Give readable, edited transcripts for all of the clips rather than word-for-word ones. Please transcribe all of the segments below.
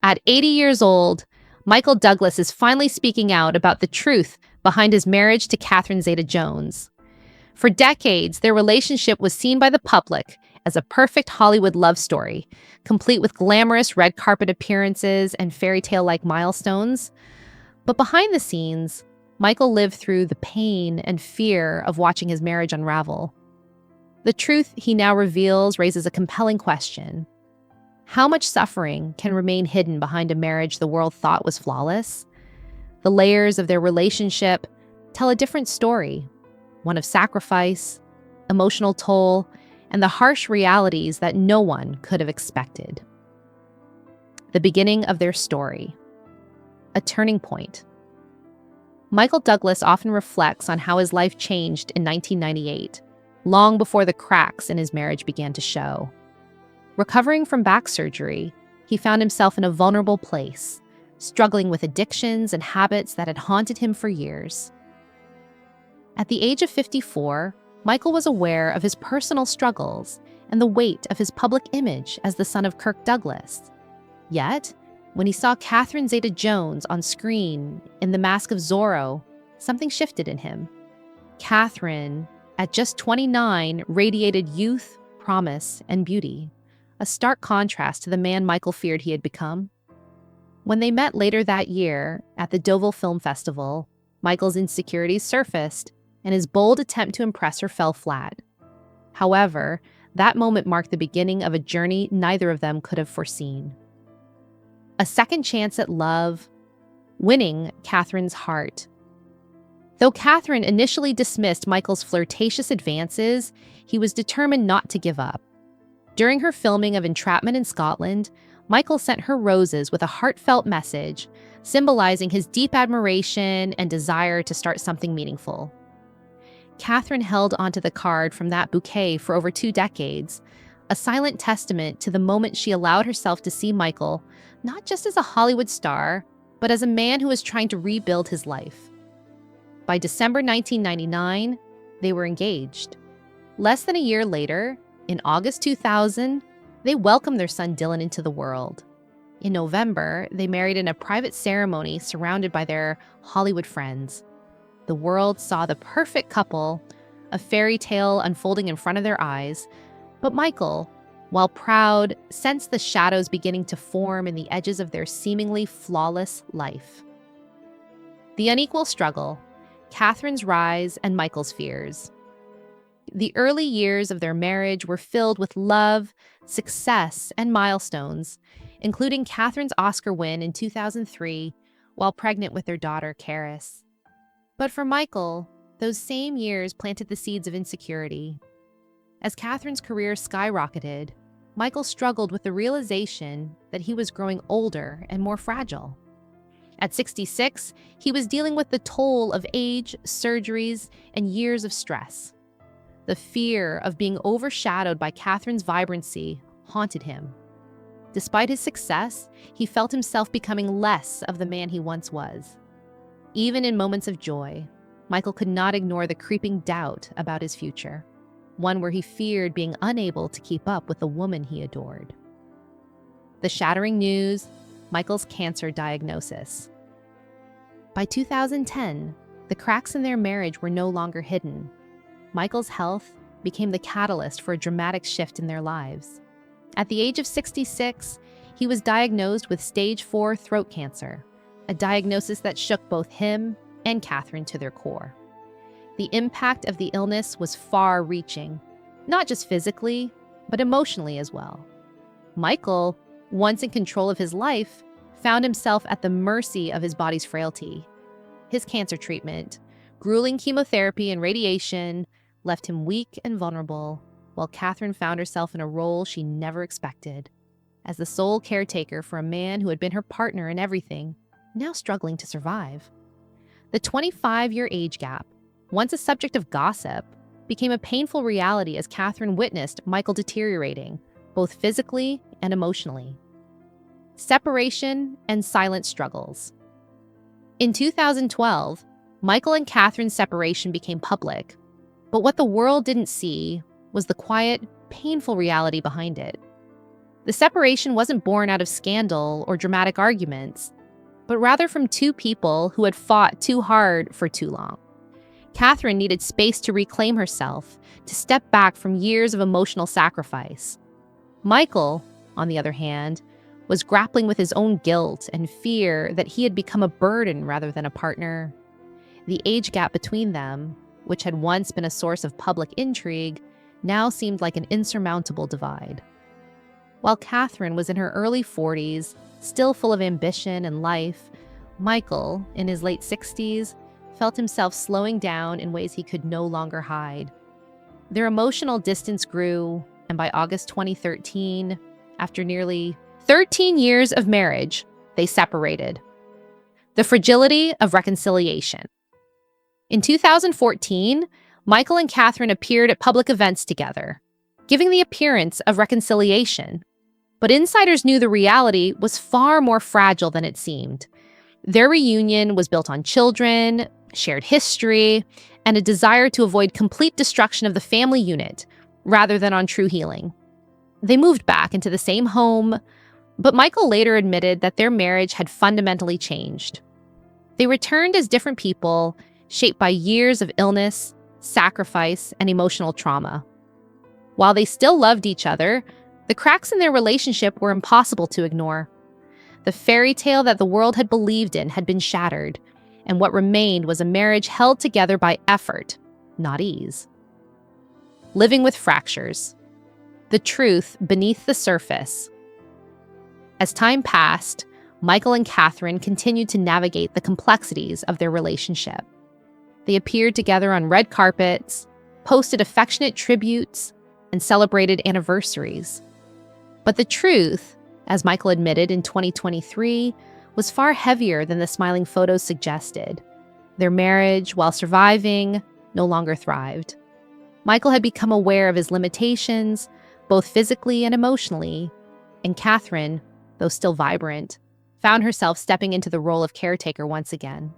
At 80 years old, Michael Douglas is finally speaking out about the truth behind his marriage to Catherine Zeta-Jones. For decades, their relationship was seen by the public as a perfect Hollywood love story, complete with glamorous red carpet appearances and fairy tale-like milestones. But behind the scenes, Michael lived through the pain and fear of watching his marriage unravel. The truth he now reveals raises a compelling question. How much suffering can remain hidden behind a marriage the world thought was flawless? The layers of their relationship tell a different story, one of sacrifice, emotional toll, and the harsh realities that no one could have expected. The beginning of their story. A turning point. Michael Douglas often reflects on how his life changed in 1998, long before the cracks in his marriage began to show. Recovering from back surgery, he found himself in a vulnerable place, struggling with addictions and habits that had haunted him for years. At the age of 54, Michael was aware of his personal struggles and the weight of his public image as the son of Kirk Douglas. Yet, when he saw Catherine Zeta-Jones on screen in The Mask of Zorro, something shifted in him. Catherine, at just 29, radiated youth, promise, and beauty, a stark contrast to the man Michael feared he had become. When they met later that year at the Deauville Film Festival, Michael's insecurities surfaced, and his bold attempt to impress her fell flat. However, that moment marked the beginning of a journey neither of them could have foreseen. A second chance at love, winning Catherine's heart. Though Catherine initially dismissed Michael's flirtatious advances, he was determined not to give up. During her filming of Entrapment in Scotland, Michael sent her roses with a heartfelt message, symbolizing his deep admiration and desire to start something meaningful. Catherine held onto the card from that bouquet for over 2 decades, a silent testament to the moment she allowed herself to see Michael not just as a Hollywood star, but as a man who was trying to rebuild his life. By December 1999, they were engaged. Less than a year later, in August 2000, they welcomed their son Dylan into the world. In November, they married in a private ceremony surrounded by their Hollywood friends. The world saw the perfect couple, a fairy tale unfolding in front of their eyes, but Michael, while proud, sensed the shadows beginning to form in the edges of their seemingly flawless life. The unequal struggle, Catherine's rise, and Michael's fears. The early years of their marriage were filled with love, success, and milestones, including Catherine's Oscar win in 2003 while pregnant with their daughter, Karis. But for Michael, those same years planted the seeds of insecurity. As Catherine's career skyrocketed, Michael struggled with the realization that he was growing older and more fragile. At 66, he was dealing with the toll of age, surgeries, and years of stress. The fear of being overshadowed by Catherine's vibrancy haunted him. Despite his success, he felt himself becoming less of the man he once was. Even in moments of joy, Michael could not ignore the creeping doubt about his future, one where he feared being unable to keep up with the woman he adored. The shattering news, Michael's cancer diagnosis. By 2010, the cracks in their marriage were no longer hidden. Michael's health became the catalyst for a dramatic shift in their lives. At the age of 66, he was diagnosed with stage 4 throat cancer, a diagnosis that shook both him and Catherine to their core. The impact of the illness was far-reaching, not just physically, but emotionally as well. Michael, once in control of his life, found himself at the mercy of his body's frailty. His cancer treatment, grueling chemotherapy and radiation, left him weak and vulnerable, while Catherine found herself in a role she never expected, as the sole caretaker for a man who had been her partner in everything, now struggling to survive. The 25-year age gap, once a subject of gossip, became a painful reality as Catherine witnessed Michael deteriorating, both physically and emotionally. Separation and silent struggles. In 2012, Michael and Catherine's separation became public, but what the world didn't see was the quiet, painful reality behind it. The separation wasn't born out of scandal or dramatic arguments, but rather from two people who had fought too hard for too long. Catherine needed space to reclaim herself, to step back from years of emotional sacrifice. Michael, on the other hand, was grappling with his own guilt and fear that he had become a burden rather than a partner. The age gap between them, which had once been a source of public intrigue, now seemed like an insurmountable divide. While Catherine was in her early 40s, still full of ambition and life, Michael, in his late 60s, felt himself slowing down in ways he could no longer hide. Their emotional distance grew, and by August 2013, after nearly 13 years of marriage, they separated. The fragility of reconciliation. In 2014, Michael and Catherine appeared at public events together, giving the appearance of reconciliation. But insiders knew the reality was far more fragile than it seemed. Their reunion was built on children, shared history, and a desire to avoid complete destruction of the family unit, rather than on true healing. They moved back into the same home, but Michael later admitted that their marriage had fundamentally changed. They returned as different people, shaped by years of illness, sacrifice, and emotional trauma. While they still loved each other, the cracks in their relationship were impossible to ignore. The fairy tale that the world had believed in had been shattered, and what remained was a marriage held together by effort, not ease. Living with fractures. The truth beneath the surface. As time passed, Michael and Catherine continued to navigate the complexities of their relationship. They appeared together on red carpets, posted affectionate tributes, and celebrated anniversaries. But the truth, as Michael admitted in 2023, was far heavier than the smiling photos suggested. Their marriage, while surviving, no longer thrived. Michael had become aware of his limitations, both physically and emotionally, and Catherine, though still vibrant, found herself stepping into the role of caretaker once again.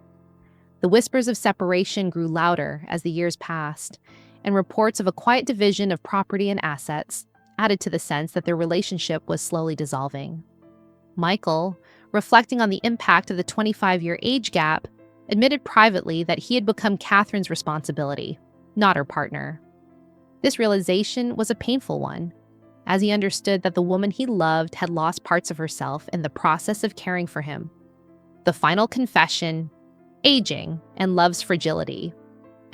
The whispers of separation grew louder as the years passed, and reports of a quiet division of property and assets added to the sense that their relationship was slowly dissolving. Michael, reflecting on the impact of the 25-year age gap, admitted privately that he had become Catherine's responsibility, not her partner. This realization was a painful one, as he understood that the woman he loved had lost parts of herself in the process of caring for him. The final confession: aging and love's fragility.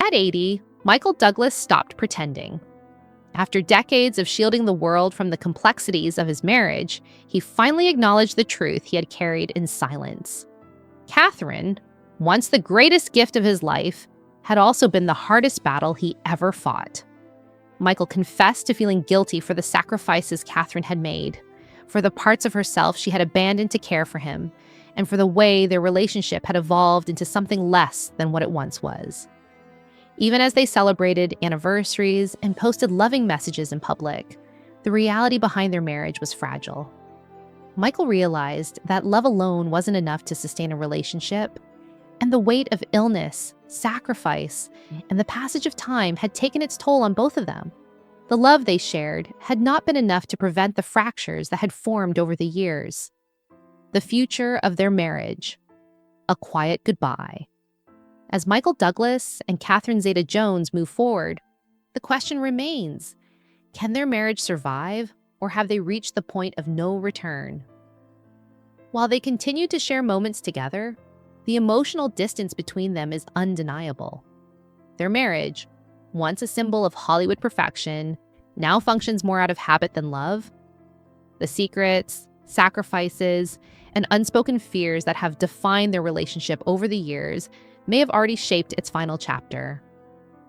At 80, Michael Douglas stopped pretending. After decades of shielding the world from the complexities of his marriage, he finally acknowledged the truth he had carried in silence. Catherine, once the greatest gift of his life, had also been the hardest battle he ever fought. Michael confessed to feeling guilty for the sacrifices Catherine had made, for the parts of herself she had abandoned to care for him, and for the way their relationship had evolved into something less than what it once was. Even as they celebrated anniversaries and posted loving messages in public, the reality behind their marriage was fragile. Michael realized that love alone wasn't enough to sustain a relationship, and the weight of illness, sacrifice, and the passage of time had taken its toll on both of them. The love they shared had not been enough to prevent the fractures that had formed over the years. The future of their marriage: a quiet goodbye. As Michael Douglas and Catherine Zeta-Jones move forward, the question remains: can their marriage survive, or have they reached the point of no return? While they continue to share moments together, the emotional distance between them is undeniable. Their marriage, once a symbol of Hollywood perfection, now functions more out of habit than love. The secrets, sacrifices, and unspoken fears that have defined their relationship over the years may have already shaped its final chapter.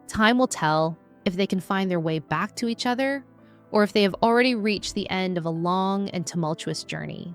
Time will tell if they can find their way back to each other, or if they have already reached the end of a long and tumultuous journey.